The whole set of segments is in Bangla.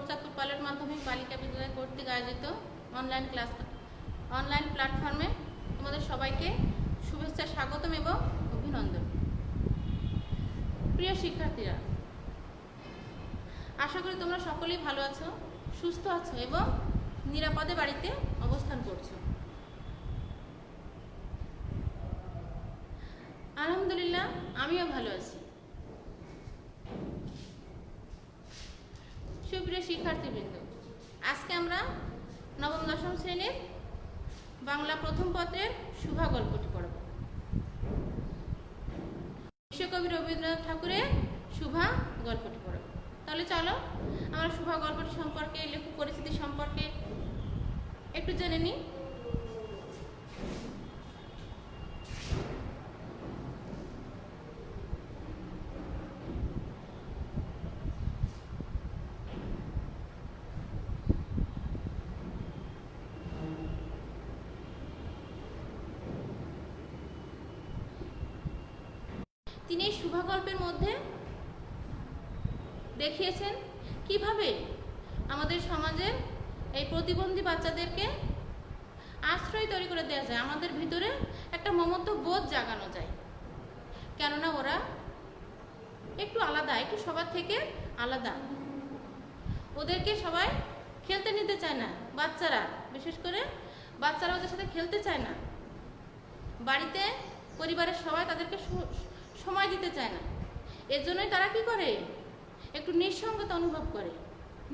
চাঁদপুর পাইলট মাধ্যমিক বালিকা বিদ্যালয় কর্তৃক আয়োজিত অনলাইন প্ল্যাটফর্মে তোমাদের সবাইকে শুভেচ্ছা, স্বাগতম এবং অভিনন্দন। প্রিয় শিক্ষার্থীরা, আশা করি তোমরা সকলেই ভালো আছো, সুস্থ আছো এবং নিরাপদে বাড়িতে অবস্থান করছো। আলহামদুলিল্লাহ, আমিও ভালো আছি। সুপ্রিয় শিক্ষার্থীবৃন্দ, আজকে আমরা নবম দশম শ্রেণীর বাংলা প্রথম পত্রের শুভা গল্পটি পড়ব। বিশ্বকবি রবীন্দ্রনাথ ঠাকুরের শুভা গল্পটি পড়ব। তাহলে চলো আমরা শুভা গল্পটি সম্পর্কে, লেখক পরিচিতি সম্পর্কে একটু জেনে নিই। তিনি এই শুভা গল্পের মধ্যে দেখিয়েছেন কিভাবে আমাদের সমাজের এই প্রতিবন্ধী বাচ্চাদেরকে আশ্রয় তৈরি করে দেওয়া যায়, আমাদের ভিতরে একটা মমত্ব বোধ জাগানো যায়। কেননা ওরা একটু আলাদা, একটু সবার থেকে আলাদা। ওদেরকে সবাই খেলতে নিতে চায় না, বাচ্চারা, বিশেষ করে বাচ্চারা ওদের সাথে খেলতে চায় না। বাড়িতে পরিবারের সবাই তাদেরকে সময় দিতে চায় না। এর জন্যই তারা কি করে, একটু নিঃসঙ্গতা অনুভব করে,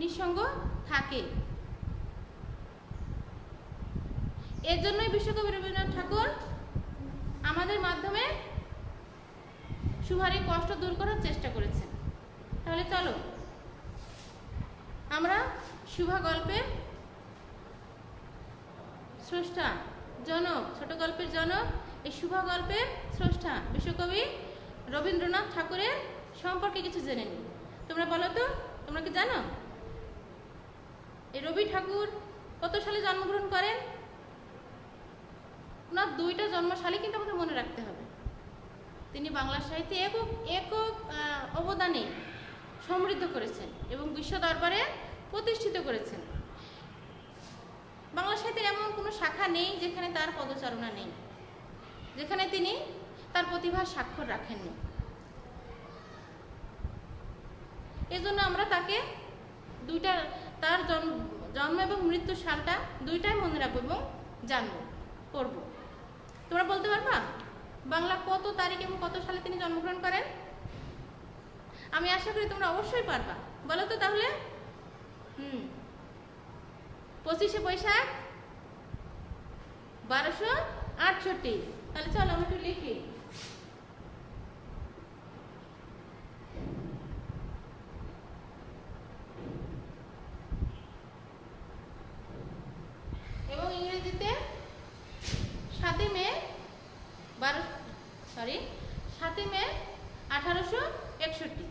নিঃসঙ্গ থাকে। এর জন্যই বিশ্বকবি রবীন্দ্রনাথ ঠাকুর আমাদের মাধ্যমে শুভার এই কষ্ট দূর করার চেষ্টা করেছেন। তাহলে চলো আমরা শুভা গল্পের স্রষ্টা, জনক, ছোট গল্পের জনক, এই শুভা গল্পের স্রষ্টা বিশ্বকবি রবীন্দ্রনাথ ঠাকুরের সম্পর্কে কিছু জেনে নিই। তোমরা বলো তো, তোমরা কি জানো এই রবি ঠাকুর কত সালে জন্মগ্রহণ করেন? ওনার দুইটা জন্মসালই কিন্তু আমাদের মনে রাখতে হবে। তিনি বাংলা সাহিত্যে একক অবদানে সমৃদ্ধ করেছেন এবং বিশ্ব দরবারে প্রতিষ্ঠিত করেছেন। বাংলা সাহিত্যের এমন কোনো শাখা নেই যেখানে তার পদচারণা নেই, যেখানে তিনি তার প্রতিভার স্বাক্ষর রাখেননি। এজন্য আমরা তাকে তার জন্ম এবং মৃত্যু সালটা দুইটাই মনে রাখবো এবং জানবো, পড়ব। তোমরা বলতে পারবা বাংলা কত তারিখ এবং কত সালে তিনি জন্মগ্রহণ করেন? আমি আশা করি তোমরা অবশ্যই পারবা। বলো তো তাহলে। 25শে বৈশাখ 1268। তাহলে চলো আমরা একটু লিখি। এবং ইংরেজিতে 7 মে 1861।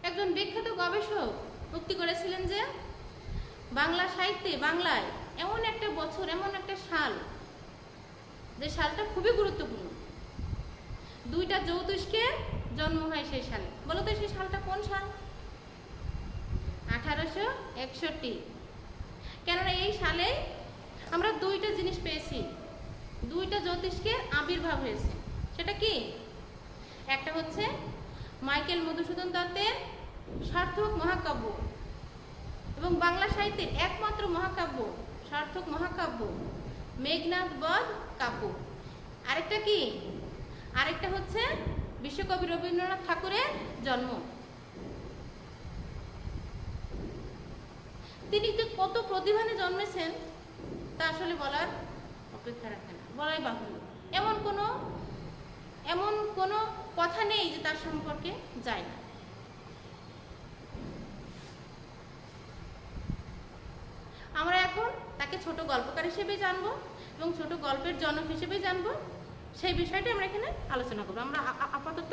একজন বিখ্যাত গবেষক উক্তি করেছিলেন যে বাংলা সাহিত্যে, বাংলায় এমন একটা বছর, এমন একটা সাল, যে সালটা খুবই গুরুত্বপূর্ণ। দুইটা জ্যোতিষ্কের জন্ম হয় সেই সালে। বলো তো সেই সালটা কোন সাল? 1861। কেননা এই সালে আমরা দুইটা জিনিস পেয়েছি, দুইটা জ্যোতিষ্কের আবির্ভাব হয়েছে। সেটা কি? একটা হচ্ছে মাইকেল মধুসূদন দত্তের সার্থক মহাকাব্য এবং বাংলা সাহিত্যের একমাত্র মহাকাব্য, সার্থক মহাকাব্য মেঘনাদ বধ কাব্য। আরেকটা কি? আরেকটা হচ্ছে বিশ্বকবি রবীন্দ্রনাথ ঠাকুরের জন্ম। তিনি যে কত প্রতিভানে জন্মেছেন তা আসলে বলার অপেক্ষা রাখে না, বলাই বাহুল্য। এমন কোনো কথা নেই যে তার সম্পর্কে যায় না। আমরা এখন তাকে ছোট গল্পকার হিসেবে জানবো এবং ছোট গল্পের জনক হিসেবে জানবো। সেই বিষয়টি আমরা এখানে আলোচনা করবো। আমরা আপাতত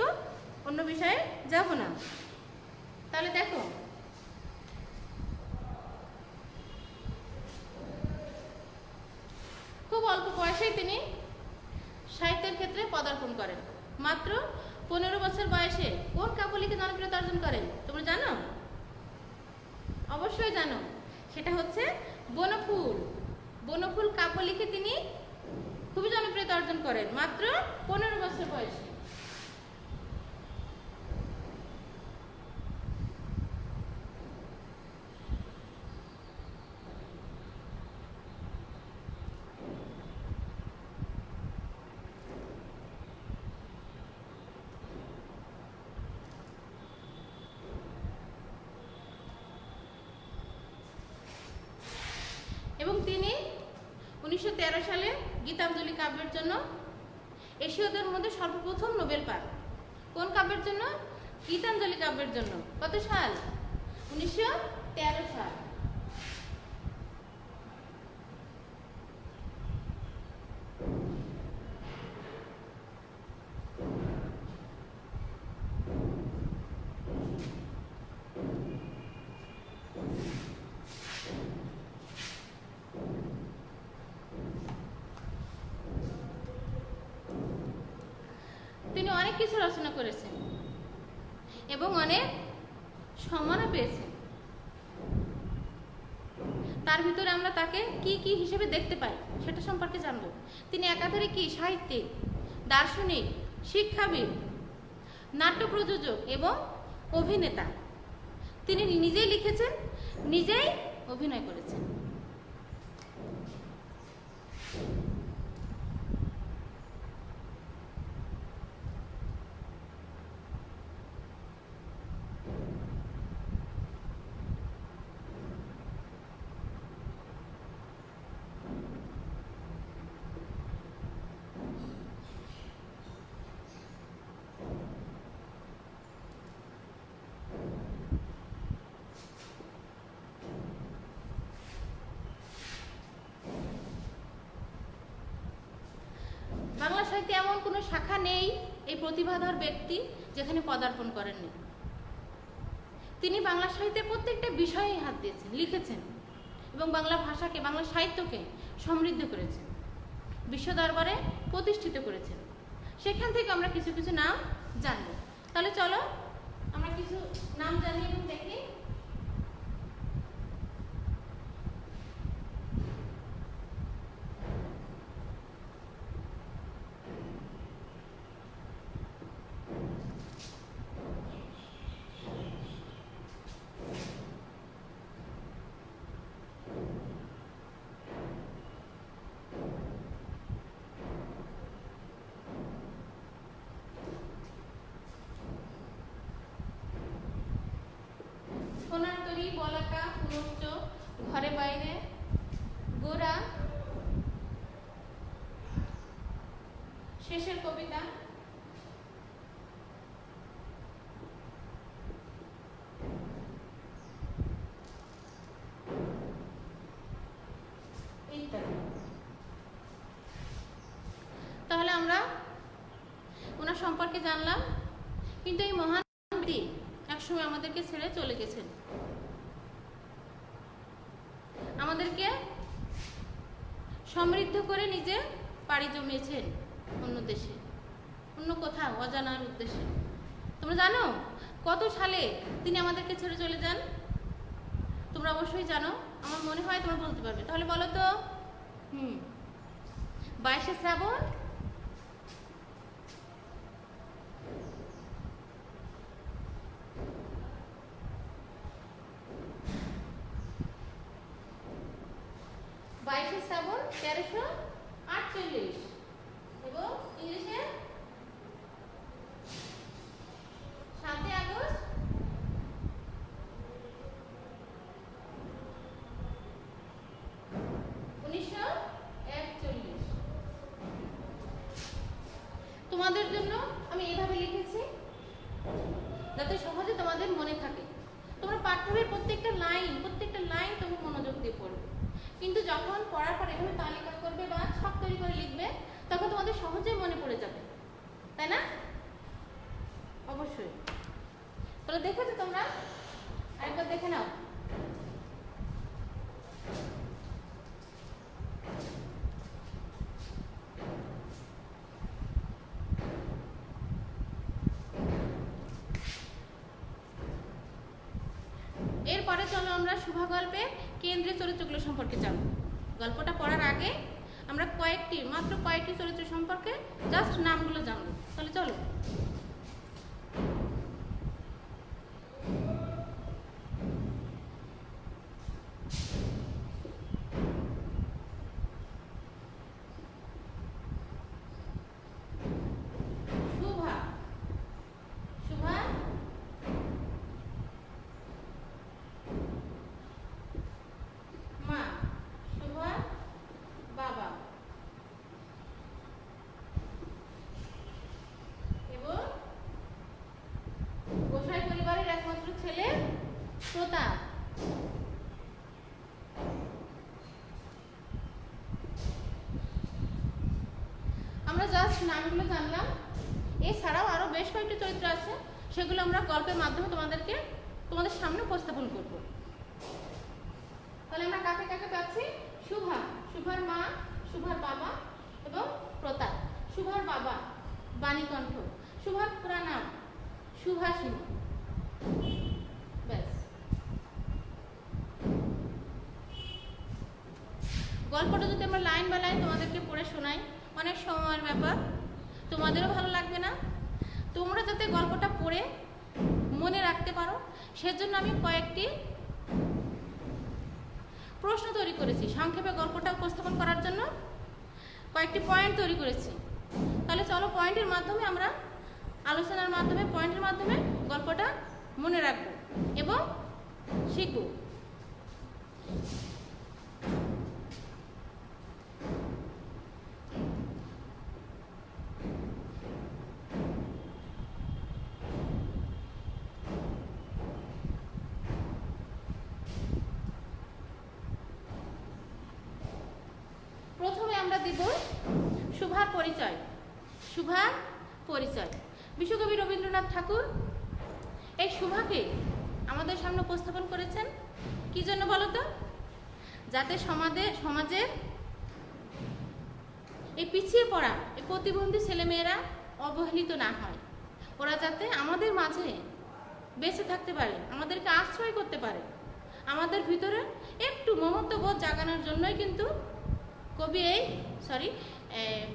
অন্য বিষয়ে যাব না। তাহলে দেখো, খুব অল্প বয়সেই তিনি সাহিত্যের ক্ষেত্রে পদার্পণ করেন। মাত্র 15 বছর বয়সে কোন কাব্য লিখে জনপ্রিয়তা অর্জন করেন তোমরা জানো? অবশ্যই জানো, সেটা হচ্ছে বনফুল। বনফুল কাব্য লিখে তিনি খুবই জনপ্রিয়তা অর্জন করেন মাত্র 15 বছর বয়সে। এবং তিনি 1913 সালে গীতাঞ্জলি কাব্যের জন্য এশীয়দের মধ্যে সর্বপ্রথম নোবেল পান। কোন কাব্যের জন্য? গীতাঞ্জলি কাব্যের জন্য। কত সাল? 1913 সাল। তিনি অনেক কিছু রচনা করেছেন এবং অনেক সম্মানও পেয়েছেন। তার ভিতরে আমরা তাকে কি কি হিসেবে দেখতে পাই সেটা সম্পর্কে জানব। তিনি একাধারে কি সাহিত্যিক, দার্শনিক, শিক্ষাবিদ, নাট্য প্রযোজক এবং অভিনেতা। তিনি নিজেই লিখেছেন, নিজেই অভিনয় করেছেন। বাংলা সাহিত্যে এমন কোনো শাখা নেই এই প্রতিভাধর ব্যক্তি যেখানে পদার্পণ করেননি। তিনি বাংলা সাহিত্যের প্রত্যেকটা বিষয়ে হাত দিয়েছেন, লিখেছেন এবং বাংলা ভাষাকে, বাংলা সাহিত্যকে সমৃদ্ধ করেছেন, বিশ্ব দরবারে প্রতিষ্ঠিত করেছেন। সেখান থেকে আমরা কিছু কিছু নাম জানব। তাহলে চলো আমরা কিছু নাম জানি এবং দেখি। সোনারতরী, বলাকা, পুনশ্চ, ঘরে বাইরে, গোরা, শেষের কবিতা, ইত্যাদি। তাহলে আমরা ওনার সম্পর্কে জানলাম, কিন্তু এই মহান ব্যক্তি একসময় আমাদেরকে ছেড়ে চলে গেছেন। আমাদেরকে সমৃদ্ধ করে নিজে পাড়ি জমিয়েছেন অন্য দেশে, অন্য কোথাও, অজানার উদ্দেশ্যে। তোমরা জানো কত সালে তিনি আমাদেরকে ছেড়ে চলে যান? তোমরা অবশ্যই জানো, আমার মনে হয় তোমরা বলতে পারবে। তাহলে বলো তো। 22শে শ্রাবণ, বাইশে শ্রাবণ 1348 এবং ইংলিশে 7 আগস্ট 1941। তোমাদের জন্য আমি এইভাবে লিখেছি যাতে সহজে তোমাদের মনে থাকে। তোমরা পাঠ্যবইয়ের প্রত্যেকটা লাইন তুমি মনোযোগ দিয়ে পড়বে, কিন্তু যখন পড়ার পর এভাবে তালিকা করবে বা ছক তৈরি করে লিখবে তখন তোমাদের সহজেই মনে পড়ে যাবে, তাই না? অবশ্যই। তাহলে দেখেছো তোমরা, আরেকবার দেখে নাও। শুভা গল্পের কেন্দ্রীয় চরিত্রগুলো সম্পর্কে জানবো। গল্পটা পড়ার আগে আমরা মাত্র কয়েকটি চরিত্র সম্পর্কে জাস্ট নামগুলো জানবো। তাহলে চলো। ছেলে প্রতাপ। আমরা জাস্ট নামগুলো জানলাম। এছাড়াও আরো বেশ কয়েকটি চরিত্র আছে, সেগুলো আমরা গল্পের মাধ্যমে তোমাদের সামনে উপস্থাপন করব। তাহলে আমরা কাকে কাকে পাচ্ছি? শুভা, শুভার মা, শুভার বাবা এবং প্রতাপ। শুভার বাবা বাণীকণ্ঠ, শুভার পুরা নাম সুভাষিনী। গল্পটা যদি আমরা লাইন বাই লাইন তোমাদেরকে পড়ে শোনাই, অনেক সময়ের ব্যাপার, তোমাদেরও ভালো লাগবে না। তোমরা যাতে গল্পটা পড়ে মনে রাখতে পারো সেজন্য আমি কয়েকটি প্রশ্ন তৈরি করেছি। সংক্ষেপে গল্পটা উপস্থাপন করার জন্য কয়েকটি পয়েন্ট তৈরি করেছি। তাহলে চলো পয়েন্টের মাধ্যমে আমরা আলোচনার মাধ্যমে পয়েন্টের মাধ্যমে গল্পটা মনে রাখবো এবং শিখব। প্রথমে আমরা দেব শুভার পরিচয়। শুভার পরিচয়। বিশ্বকবি রবীন্দ্রনাথ ঠাকুর এই শুভাকে আমাদের সামনে উপস্থাপন করেছেন কি জন্য বলো তো? যাতে সমাজের এই পিছিয়ে পড়া এই প্রতিবন্ধী ছেলেমেয়েরা অবহেলিত না হয়, ওরা যাতে আমাদের মাঝে বেঁচে থাকতে পারে, আমাদেরকে আশ্রয় করতে পারে, আমাদের ভিতরে একটু মমত্ববোধ জাগানোর জন্যই কিন্তু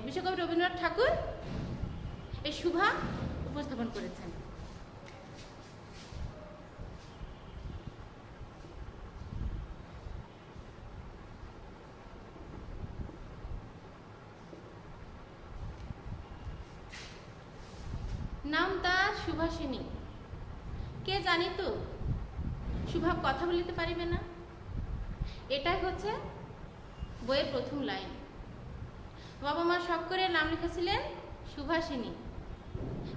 বিশ্বকবি রবীন্দ্রনাথ ঠাকুর এই শুভা উপস্থাপন করেছেন। নাম তার সুভাষিনী। কে জানি তো শুভা কথা বলিতে পারিবে না, এটাই হচ্ছে বইয়ের প্রথম লাইন। বাবা মা শখ করে নাম লিখেছিলেন সুভাষিনী,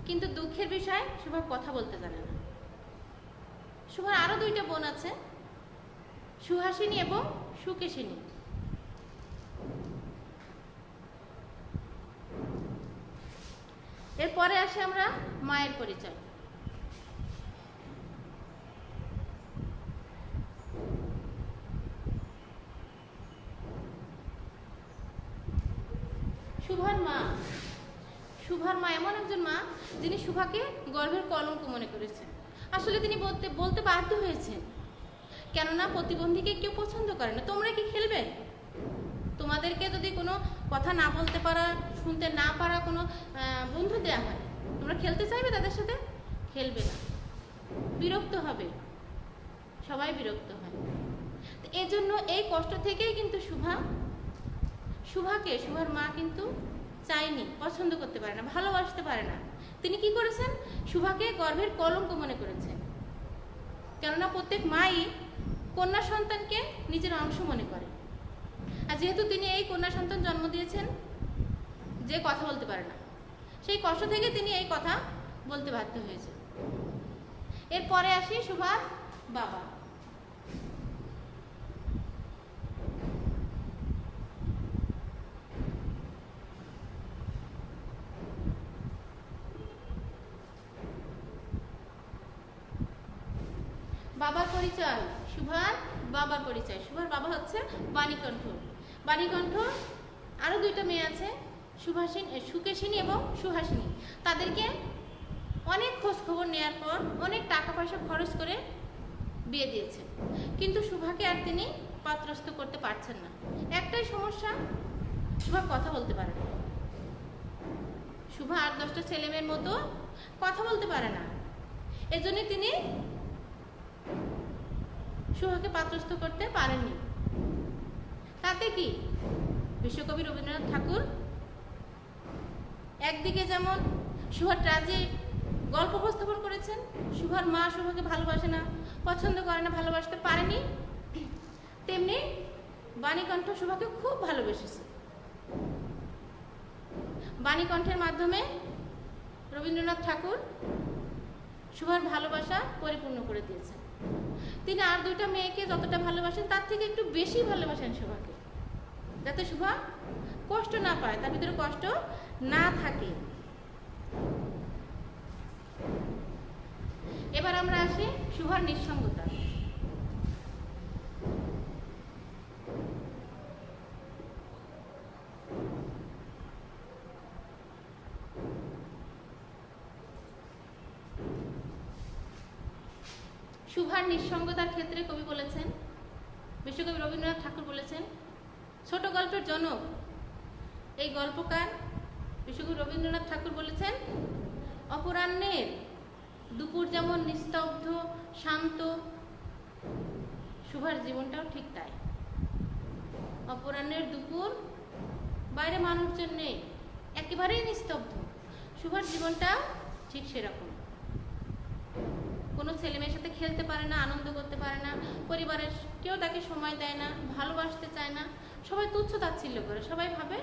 কিন্তু দুঃখের বিষয় শুভা কথা বলতে জানে না। শুভার আরো দুইটা বোন আছে, সুহাসিনী এবং সুকেশিনী। এরপরে আসে আমরা মায়ের পরিচয়। শুভার মা এমন একজন মা যিনি শুভাকে গর্ভের কলঙ্ক মনে করেছেন। আসলে তিনি বলতে বাধ্য হয়েছেন, কেননা প্রতিবন্ধীকে কেউ পছন্দ করে না। তোমরা কি খেলবে? তোমাদেরকে যদি কোনো কথা না বলতে পারা, শুনতে না পারা কোনো বন্ধু দেয়া হয়, তোমরা খেলতে চাইবে তাদের সাথে? খেলবে না, বিরক্ত হবে, সবাই বিরক্ত হয়। এজন্য এই কষ্ট থেকেই কিন্তু শুভার মা কিন্তু চায়নি, পছন্দ করতে পারে না, ভালোবাসতে পারে না। তিনি কি করেছেন? শুভাকে গর্ভের কলঙ্ক মনে করেছেন, কেননা প্রত্যেক মাই কন্যা সন্তানকে নিজের অংশ মনে করে। আর যেহেতু তিনি এই কন্যা সন্তান জন্ম দিয়েছেন যে কথা বলতে পারে না, সেই কষ্ট থেকে তিনি এই কথা বলতে বাধ্য হয়েছে। এরপরে আসি শুভার বাবা। বাবার পরিচয়, শুভার বাবার পরিচয়। শুভার বাবা হচ্ছে বাণীকণ্ঠ। বাণীকণ্ঠ আরো দুইটা মেয়ে আছে, সুকেশিনী এবং সুহাসিনী। তাদেরকে অনেক খোঁজ খবর নেওয়ার পর, অনেক টাকা পয়সা খরচ করে বিয়ে দিয়েছেন, কিন্তু শুভাকে আর তিনি পাত্রস্থ করতে পারছেন না। একটাই সমস্যা, শুভা কথা বলতে পারে না। শুভা 8-10টা ছেলেমেয়ের মতো কথা বলতে পারে না। এজন্য তিনি শুভাকে পাত্রস্থ করতে পারেননি। তাতে কি বিশ্বকবি রবীন্দ্রনাথ ঠাকুর একদিকে যেমন শুভার ট্র্যাজেডি গল্প উপস্থাপন করেছেন, শুভার মা শুভাকে ভালোবাসে না, পছন্দ করে না, ভালোবাসতে পারেনি, তেমনি বাণীকণ্ঠ শুভাকে খুব ভালোবেসেছে। বাণীকণ্ঠের মাধ্যমে রবীন্দ্রনাথ ঠাকুর শুভার ভালোবাসা পরিপূর্ণ করে দিয়েছেন। তিনি আর 2টা মেয়েকে যতটা ভালোবাসেন তার থেকে একটু বেশি ভালোবাসেন শুভাকে, যাতে শুভা কষ্ট না পায়, তার ভিতরে কষ্ট না থাকে। এবার আমরা আসি শুভার নিঃসঙ্গতা। শুভার নিঃসঙ্গতার ক্ষেত্রে কবি বলেছেন, বিশ্বকবি রবীন্দ্রনাথ ঠাকুর বলেছেন, ছোট গল্পের জনক এই গল্পকার বিশ্বকবি রবীন্দ্রনাথ ঠাকুর বলেছেন, অপরাহ্নের দুপুর যেমন নিস্তব্ধ শান্ত, শুভার জীবনটাও ঠিক তাই। অপরাহ্নের দুপুর, বাইরে মানুষজন নেই, একেবারেই নিস্তব্ধ। শুভার জীবনটাও ঠিক সেরকম। কোনো ছেলে মেয়ের সাথে খেলতে পারে না, আনন্দ করতে পারে না, পরিবারের কেউ তাকে সময় দেয় না, ভালোবাসতে চায় না, সবাই তুচ্ছ তাচ্ছিল্য করে, সবাই ভাবে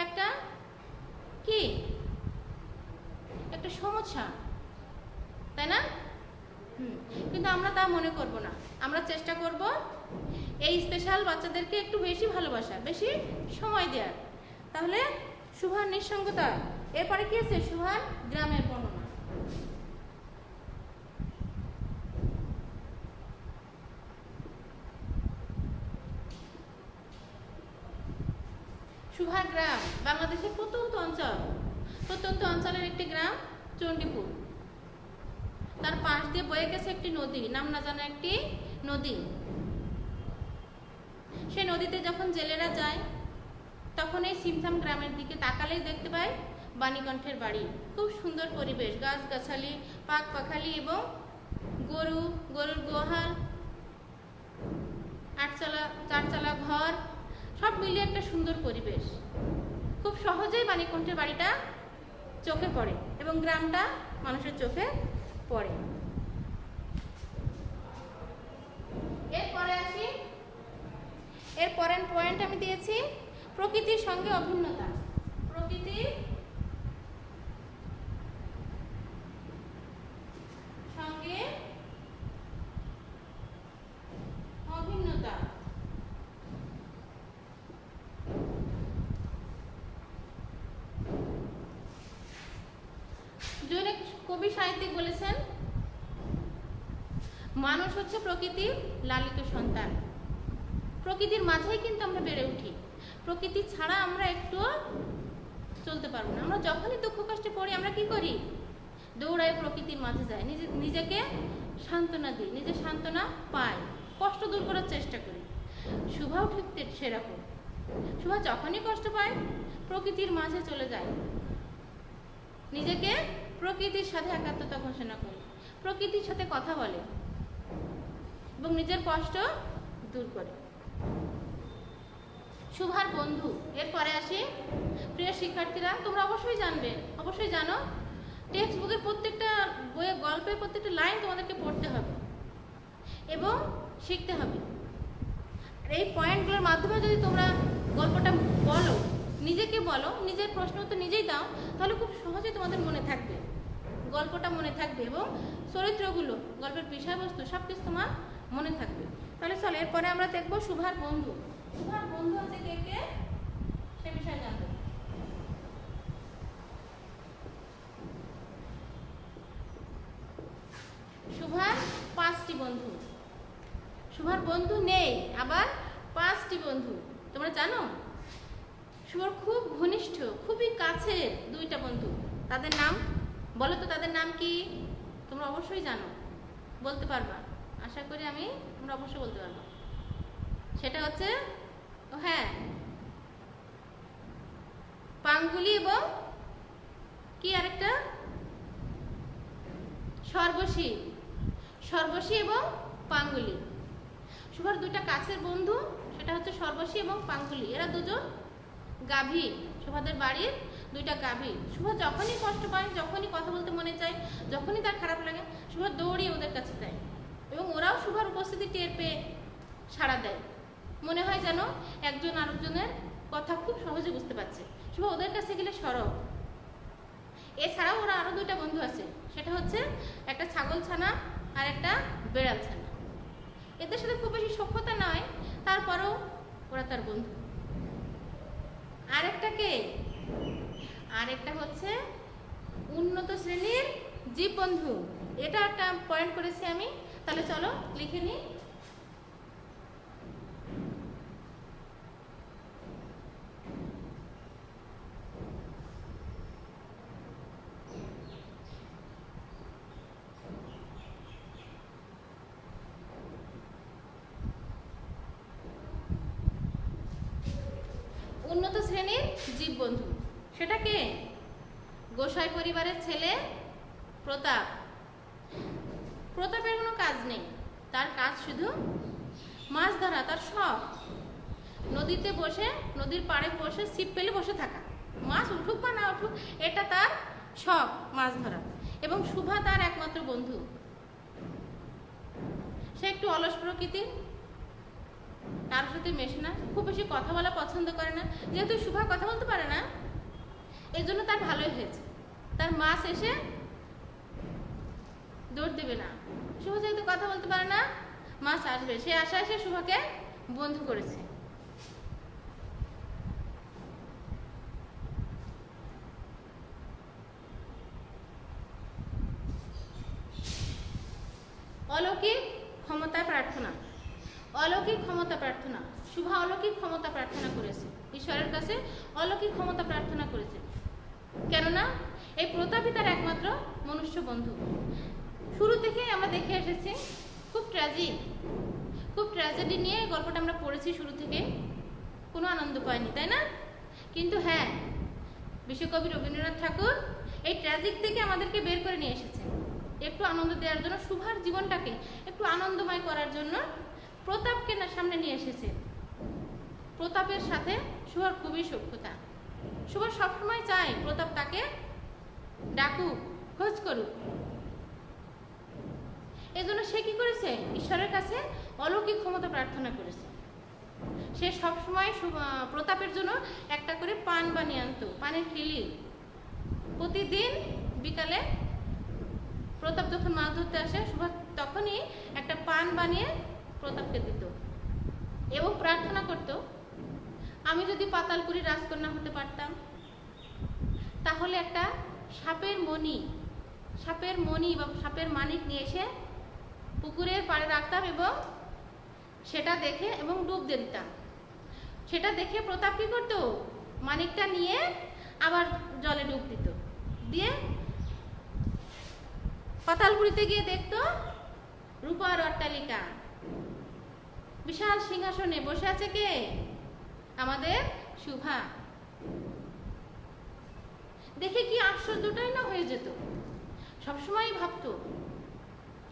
একটা কি একটা সমস্যা, তাই না? কিন্তু আমরা তা মনে করব না। আমরা চেষ্টা করব এই স্পেশাল বাচ্চাদেরকে একটু বেশি ভালোবাসা, বেশি সময় দেওয়ার। তাহলে শুভার নিঃসঙ্গতা। এরপরে কি আছে? শুভার গ্রামের বর্ণনা। শুভার গ্রাম বাংলাদেশের প্রত্যন্ত অঞ্চলের একটি গ্রাম চণ্ডীপুর। তার পাশ দিয়ে বয়ে গেছে একটি নদী, নাম না জানা একটি নদী। সেই নদীতে যখন জেলেরা যায় তখন এই সিমসাম গ্রামের দিকে তাকালেই দেখতে পায় বাণীকণ্ঠের বাড়ি। খুব সুন্দর পরিবেশ, গাছগাছালি, পাখ পাখালি এবং গরুর গোহাল, 4চালা ঘর, সব মিলিয়ে একটা সুন্দর পরিবেশ। খুব সহজেই বাণীকণ্ঠের বাড়িটা চোখে পড়ে এবং গ্রামটা মানুষের চোখে পড়ে। এরপরে আসি, এর পরের পয়েন্ট আমি দিয়েছি প্রকৃতির সঙ্গে অভিন্নতা। প্রকৃতির সঙ্গে অভিন্নতা। জনৈক কবি সাহিত্যিক বলেছেন, মানুষ হচ্ছে প্রকৃতির লালিত সন্তান। প্রকৃতির মাঝেই কিন্তু আমরা বেড়ে উঠি। প্রকৃতি ছাড়া আমরা একটু চলতে পারবো না। আমরা যখনই দুঃখ কষ্টে পড়ি আমরা কি করি? দৌড়াই প্রকৃতির মাঝে যাই, নিজেকে সান্ত্বনা দিই, নিজের সান্ত্বনা পাই, কষ্ট দূর করার চেষ্টা করি। শুভাও ঠিক সেরকম। শুভা যখনই কষ্ট পায় প্রকৃতির মাঝে চলে যায়, নিজেকে প্রকৃতির সাথে একাত্মতা ঘোষণা করে, প্রকৃতির সাথে কথা বলে এবং নিজের কষ্ট দূর করে। শুভার বন্ধু। এরপরে আসি, প্রিয় শিক্ষার্থীরা, তোমরা অবশ্যই জানো টেক্সট বুকের প্রত্যেকটা বইয়ের গল্পের প্রত্যেকটা লাইন তোমাদেরকে পড়তে হবে এবং শিখতে হবে। এই পয়েন্টগুলোর মাধ্যমে যদি তোমরা গল্পটা বলো, নিজেকে বলো, নিজের প্রশ্ন তো নিজেই দাও, তাহলে খুব সহজেই তোমাদের মনে থাকবে, গল্পটা মনে থাকবে এবং চরিত্রগুলো, গল্পের বিষয়বস্তু সবকিছু তোমার মনে থাকবে। তাহলে চলো এরপরে আমরা দেখবো শুভার বন্ধু। শুভার বন্ধু আছে কে কে সে বিষয়ে জানবো। শুভার 5টি বন্ধু। শুভার বন্ধু নেই, আবার 5টি বন্ধু। তোমরা জানো শুভার খুব ঘনিষ্ঠ, খুবই কাছের 2টা বন্ধু। তাদের নাম বলো তো, তাদের নাম কি? তোমরা অবশ্যই জানো, বলতে পারবা। আশা করি আমরা অবশ্যই বলতে পারবো। সেটা হচ্ছে হ্যাঁ, পাঙ্গুলি এবং কি আরেকটা সর্বশী, সর্বশী এবং পাঙ্গুলি। শুভার দুইটা কাছের বন্ধু, সেটা হচ্ছে সর্বশী এবং পাঙ্গুলি। এরা দুজন গাভী, শুভাদের বাড়ির দুইটা গাভী। শুভ যখনই কষ্ট পায়, যখনই কথা বলতে মনে চায়, যখনই তার খারাপ লাগে, শুভ দৌড়িয়ে ওদের কাছে যায় এবং ওরাও শুভার উপস্থিতি টের পেয়ে সাড়া দেয়। মনে হয় যেন একজন আরেকজনের কথা খুব সহজে বুঝতে পারছে। শুভ ওদের কাছে গেলে সরব। এছাড়াও ওরা আরো দুইটা বন্ধু আছে, সেটা হচ্ছে একটা ছাগল ছানা আর একটা বেড়াল ছানা। এদের সাথে খুব বেশি সখ্যতা নয়, তারপরেও ওরা তার বন্ধু। আরেকটা হচ্ছে উন্নত শ্রেণীর জীব বন্ধু। এটা একটা পয়েন্ট করেছি আমি, তাহলে চলো লিখে নিই। উন্নত শ্রেণীর জীব বন্ধু সেটা কে? গোসাই পরিবারের ছেলে প্রতাপ। প্রতাপের কোনো কাজ নেই, তার কাজ শুধু মাছ ধরা, তার শখ। নদীতে বসে, নদীর পাড়ে বসে ছিপ ফেলে বসে থাকা, মাছ উঠুক বা না উঠুক এটা তার শখ, মাছ ধরা। এবং শুভা তার একমাত্র বন্ধু। সে একটু অলস প্রকৃতির, তার সাথে মেশে না, খুব বেশি কথা বলা পছন্দ করে না। যেহেতু শুভা কথা বলতে পারে না, এই জন্য তার ভালোই হয়েছে, তার মাছ এসে দৌড় দেবে না। শুভা যেহেতু কথা বলতে পারে না, মাছ আসবে, সে আশায় সে শুভাকে বন্ধু করেছে। অলৌকিক ক্ষমতা প্রার্থনা। অলৌকিক ক্ষমতা প্রার্থনা। শুভা অলৌকিক ক্ষমতা প্রার্থনা করেছে, ঈশ্বরের কাছে অলৌকিক ক্ষমতা প্রার্থনা করেছে। কেননা এই প্রতাপই তার একমাত্র মনুষ্য বন্ধু। শুরু থেকে আমরা দেখে এসেছি খুব ট্র্যাজেডি নিয়ে গল্পটা আমরা পড়েছি। শুরু থেকে কোনো আনন্দ পাইনি, তাই না? কিন্তু হ্যাঁ, বিশ্বকবি রবীন্দ্রনাথ ঠাকুর এই ট্র্যাজিক থেকে আমাদেরকে বের করে নিয়ে এসেছেন, একটু আনন্দ দেওয়ার জন্য, শুভার জীবনটাকে একটু আনন্দময় করার জন্য প্রতাপকে না সামনে নিয়ে এসেছে। প্রতাপের সাথে শুভার খুবই সখ্যতা। শুভা সবসময় চায় প্রতাপ তাকে ডাকুক, খোঁজ করুক। এজন্য সে কি করেছে? ঈশ্বরের কাছে অলৌকিক ক্ষমতা প্রার্থনা করেছে। সে সবসময় প্রতাপের জন্য একটা করে পান বানিয়ে আনতো, পানের খিলি। প্রতিদিন বিকালে প্রতাপ যখন মাছ ধরতে আসে, শুভা তখনই একটা পান বানিয়ে প্রতাপকে দিত এবং প্রার্থনা করত, আমি যদি পাতালপুরীর রাজকন্যা হতে পারতাম, তাহলে একটা সাপের মণি বা সাপের মানিক নিয়ে এসে পুকুরের পাড়ে রাখতাম এবং সেটা দেখে এবং ডুব দিয়ে দিতাম। সেটা দেখে প্রতাপ কি করতো? মানিকটা নিয়ে আবার জলে ডুব দিত, দিয়ে পাতালপুরীতে গিয়ে দেখতো রূপার অট্টালিকা, বিশাল সিংহাসনে বসে আছে কে? আমাদের শুভা। দেখে কি আশ্চর্যটাই না হয়ে যেত। সবসময় ভাবতো,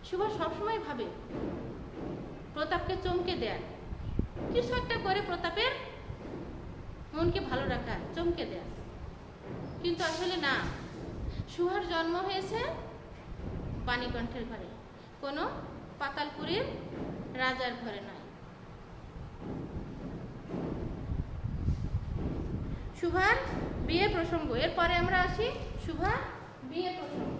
শুভা সবসময় ভাবে প্রতাপকে চমকে দেয়, কিছু একটা করে প্রতাপের মনকে ভালো রাখা, চমকে দেয়। কিন্তু আসলে না, শুভার জন্ম হয়েছে বাণীকণ্ঠের ঘরে, কোনো পাতালপুরীর রাজার ঘরে নয়। শুভার বিয়ে প্রসঙ্গ, এরপরে আমরা আসি শুভার বিয়ে প্রসঙ্গ।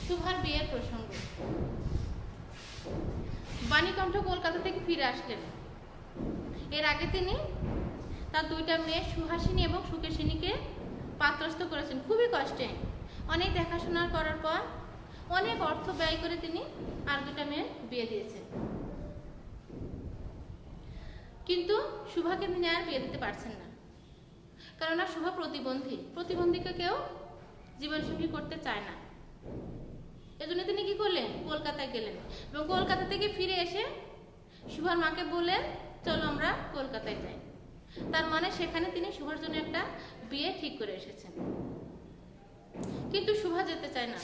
শুভার বিয়ের প্রসঙ্গ। বাণীকণ্ঠ কলকাতা থেকে ফিরে আসলেন। এর আগে তিনি তার দুইটা মেয়ে সুহাসিনী এবং সুকেশিনীকে পাত্রস্থ করেছেন খুবই কষ্টে। অনেক দেখাশোনা করার পর অনেক অর্থ ব্যয় করে তিনি আর দুটা মেয়ের বিয়ে দিয়েছেন, কিন্তু শুভাকে তিনি আর বিয়ে দিতে পারছেন না, কেননা শুভা প্রতিবন্ধীকে কেউ জীবনসঙ্গী করতে চায় না। এজন্য তিনি কি করলেন, কলকাতায় গেলেন এবং কলকাতা থেকে ফিরে এসে শুভার মাকে বললেন, চলো আমরা কলকাতায় যাই। তার মানে সেখানে তিনি শুভার জন্য একটা বিয়ে ঠিক করে এসেছেন। কিন্তু শুভা যেতে চায় না।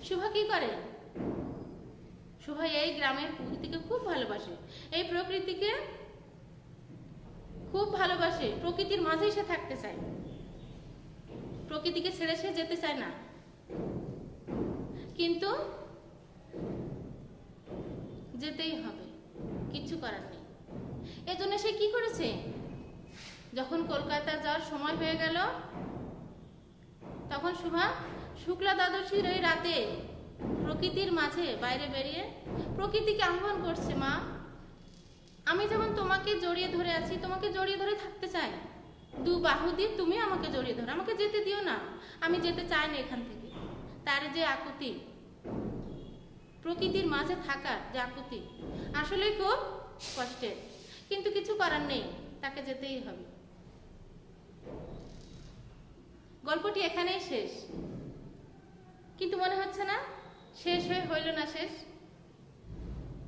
শুভা কি করে, শুভা এই গ্রামের প্রকৃতিকে খুব ভালোবাসে, এই প্রকৃতিকে খুব ভালোবাসে, প্রকৃতির মাঝেই সে থাকতে চায়, প্রকৃতিকে ছেড়ে সে যেতে চায় না। কিন্তু যেতেই হবে, কিচ্ছু করার নেই। এজন্য সে কি করেছে, যখন কলকাতা যাওয়ার সময় হয়ে গেল, তখন শুভা শুক্লা দ্বাদশীর ওই রাতে প্রকৃতির মাঝে বাইরে বেরিয়ে প্রকৃতিকে আহ্বান করছে, মা আমি যেমন তোমাকে জড়িয়ে ধরে আছি, তোমাকে জড়িয়ে ধরে থাকতে চাই, দু বাহু দিয়ে তুমি আমাকে জড়িয়ে ধরো, আমাকে যেতে দিও না, আমি যেতে চাই না এখান থেকে। তার যে আকুতি, প্রকৃতির মাঝে থাকার যে আকুতি, আসলে খুব কষ্টের, কিন্তু কিছু করার নেই, তাকে যেতেই হবে। গল্পটি এখানেই শেষ, কিন্তু মনে হচ্ছে না শেষ হইল না শেষ।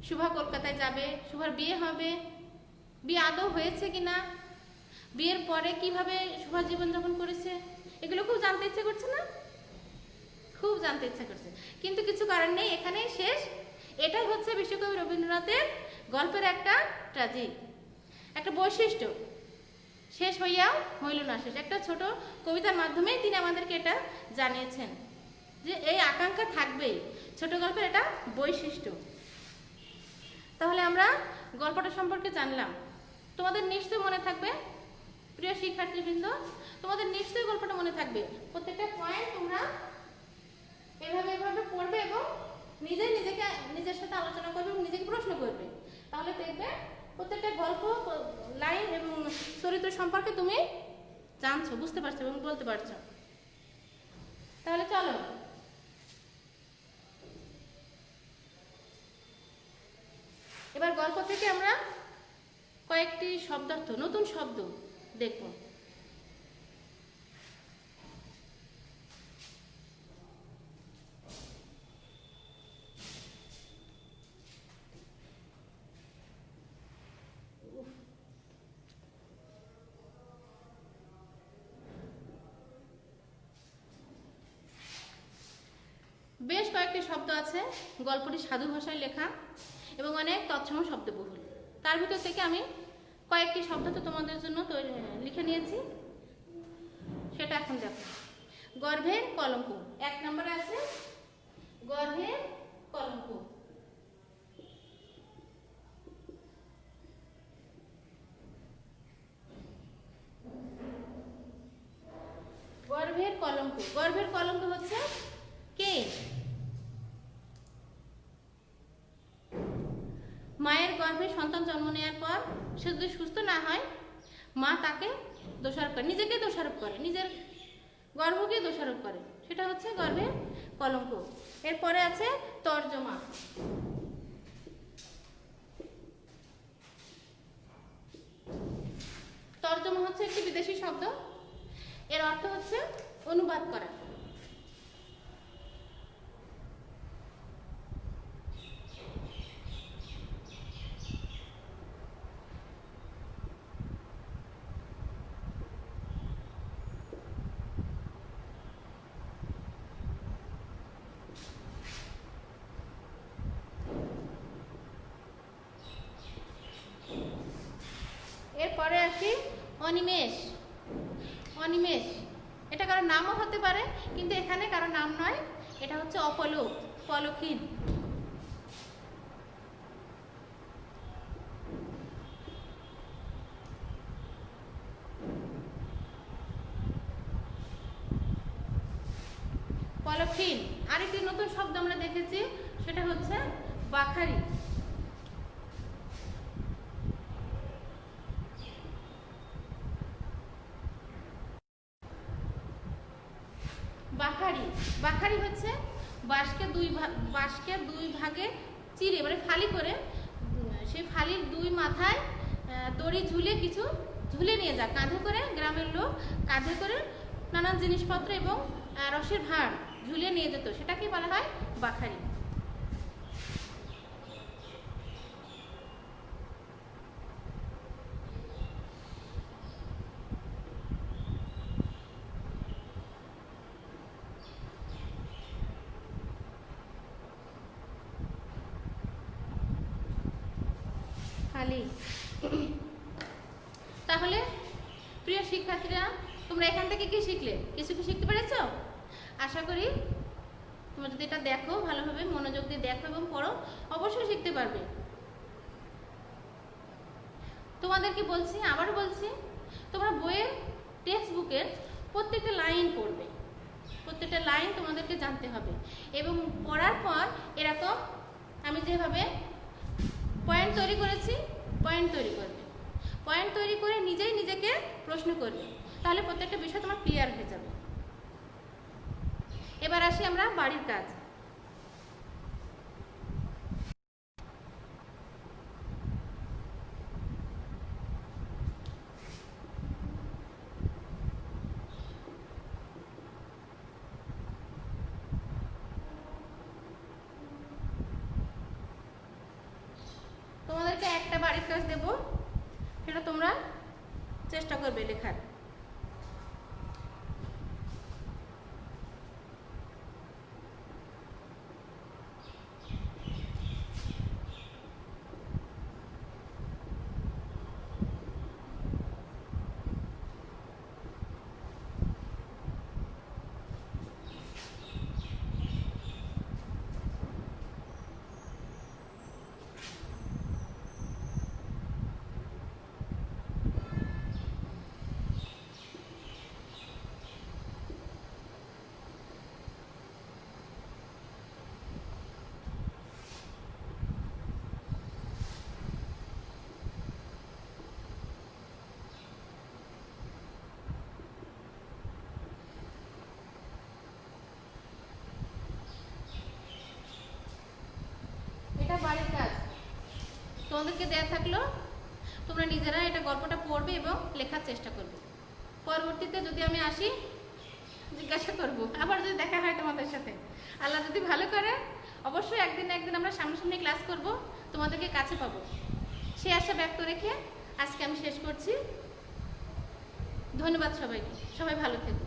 শুভা কলকাতায় যাবে, শুভার বিয়ে হবে, বিয়ে আদৌ হয়েছে কিনা, বিয়ের পরে কিভাবে শুভা জীবনযাপন করেছে, এগুলো খুব জানতে ইচ্ছে করছে না, খুব জানতে ইচ্ছা করছে, কিন্তু কিছু করার নেই, এখানেই শেষ। এটাই হচ্ছে বিশ্বকবি রবীন্দ্রনাথের গল্পের একটা ট্র্যাজিক, একটা বৈশিষ্ট্য। শেষ হইয়াও হইল না শেষ, একটা ছোট কবিতার মাধ্যমেই তিনি আমাদেরকে এটা জানিয়েছেন যে এই আকাঙ্ক্ষা থাকবেই, ছোট গল্পের এটা বৈশিষ্ট্য। তাহলে আমরা গল্পটা সম্পর্কে জানলাম, তোমাদের নিশ্চয়ই মনে থাকবে প্রিয় শিক্ষার্থীবৃন্দ, তোমাদের নিশ্চয়ই গল্পটা মনে থাকবে। প্রত্যেকটা পয়েন্ট তোমরা এভাবে পড়বে এবং নিজের সাথে আলোচনা করবে এবং নিজেকে প্রশ্ন করবে, তাহলে দেখবে প্রত্যেকটা গল্প, লাইন এবং চরিত্র সম্পর্কে তুমি জানছো, বুঝতে পারছো এবং বলতে পারছো। তাহলে চলো এবার গল্প থেকে আমরা কয়েকটি শব্দার্থ, নতুন শব্দ দেখব। বেশ কয়েকটি শব্দ আছে, গল্পটি সাধু ভাষায় লেখা এবং অনেক তৎসম শব্দবহুল। তার ভিতর থেকে আমি কয়েকটি শব্দ তো তোমাদের জন্য লিখে নিয়েছি, সেটা এখন দেখো। গর্ভের কলঙ্ক, 1 নম্বরে আছে গর্ভের কলঙ্ক। গর্ভের কলঙ্ক, গর্ভের কলঙ্ক হচ্ছে কে, মায়ের গর্ভে সন্তান জন্ম নেওয়ার পর সে যদি সুস্থ না হয়, মা তাকে দোষারোপ করে, নিজেকে দোষারোপ করে, নিজের গর্ভকে দোষারোপ করে, সেটা হচ্ছে গর্ভের কলঙ্ক। এরপরে আছে তর্জমা। তর্জমা হচ্ছে একটি বিদেশি শব্দ, এর অর্থ হচ্ছে অনুবাদ করা। এরপরে আসি অনিমেষ। অনিমেষ এটা কারো নামও হতে পারে, কিন্তু এখানে কারো নাম নয়, এটা হচ্ছে অপলোক, পলকহীন। পলকহীন। আরেকটি নতুন শব্দ আমরা দেখেছি, সেটা হচ্ছে বাখারি। বাখারি, বাখারি হচ্ছে বাঁশকে দুই ভাগে চিরে মানে ফালি করে সেই ফালির দুই মাথায় দড়ি কিছু ঝুলে নিয়ে যায় কাঁধে করে, গ্রামের লোক কাঁধে করে নানান জিনিসপত্র এবং রসের ভাঁড় ঝুলিয়ে নিয়ে যেত, সেটাকে বলা হয় বাখারি। তাহলে প্রিয় শিক্ষার্থীরা, তোমরা এখান থেকে কি শিখলে? কিছু কি শিখতে পেরেছো? আশা করি তোমরা যদি এটা দেখো, ভালোভাবে মনোযোগ দিয়ে দেখো এবং পড়ো, অবশ্যই শিখতে পারবে। তোমাদেরকে বলছি, আবার বলছি, তোমরা বইয়ের টেক্সট বুকের প্রত্যেকটা লাইন পড়বে, প্রত্যেকটা লাইন তোমাদেরকে জানতে হবে এবং পড়ার পর এরকম আমি যেভাবে পয়েন্ট তৈরি করেছি, পয়েন্ট তৈরি করবে, পয়েন্ট তৈরি করে নিজেই নিজেকে প্রশ্ন করবে, তাহলে প্রত্যেকটা বিষয় তোমার ক্লিয়ার হয়ে যাবে। এবার আসি আমরা বাড়ির কাজ। তোমাদেরকে একটা বাড়ির কাজ দেব, সেটা তোমরা চেষ্টা করবে লেখার। এটা বাড়ির কাজ তোমাদেরকে দেয়া থাকলো, তোমরা নিজেরা এটা গল্পটা পড়বে এবং লেখার চেষ্টা করবে। পরবর্তীতে যদি আমি আসি জিজ্ঞাসা করব, আবার যদি দেখা হয় তোমাদের সাথে, আল্লাহ যদি ভালো করে, অবশ্যই একদিন একদিন আমরা সামনাসামনি ক্লাস করব, তোমাদেরকে কাছে পাবো, সে আশা ব্যক্ত রেখে আজকে আমি শেষ করছি। ধন্যবাদ সবাইকে, সবাই ভালো থেকো।